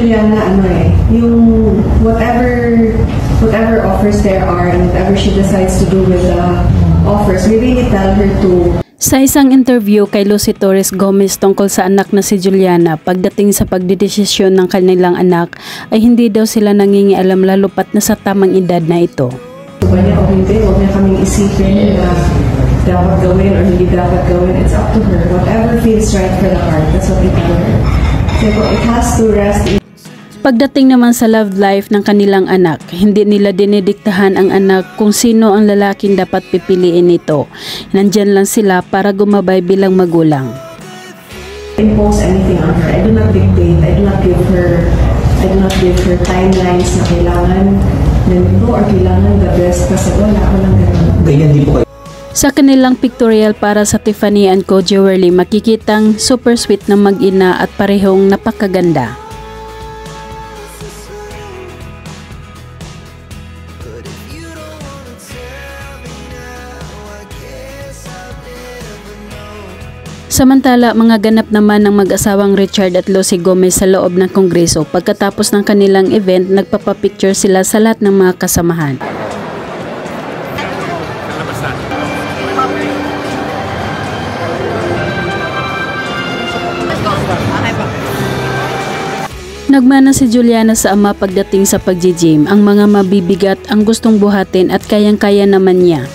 Juliana, yung whatever offers there are and whatever she decides to do with the offers, we really tell her to. Sa isang interview kay Lucy Torres Gomez tungkol sa anak na si Juliana, pagdating sa pagdedesisyon ng kanilang anak ay hindi daw sila nangingialam lalo pat na sa tamang edad na ito. Huwag niya kaming isipin na dapat gawin or hindi dapat gawin. It's up to her. Whatever feels right for the heart, that's what we tell her. So it has to rest. Pagdating naman sa love life ng kanilang anak, hindi nila dinidiktahan ang anak kung sino ang lalaking dapat pipiliin nito. Nandyan lang sila para gumabay bilang magulang. Impose anything on her. I do not dictate. I do not give her timelines na kailangan ganito or kailangan the best kasi wala ko lang ganito. Ganyan din po kayo. Sa kanilang pictorial para sa Tiffany & Co. Jewelry, makikitang super sweet na mag-ina at parehong napakaganda. Samantala, mga ganap naman ng mag-asawang Richard at Lucy Gomez sa loob ng Kongreso. Pagkatapos ng kanilang event, nagpapapicture sila sa lahat ng mga kasamahan. Nagmana si Juliana sa ama pagdating sa pag-gym. Ang mga mabibigat ang gustong buhatin at kayang-kaya naman niya.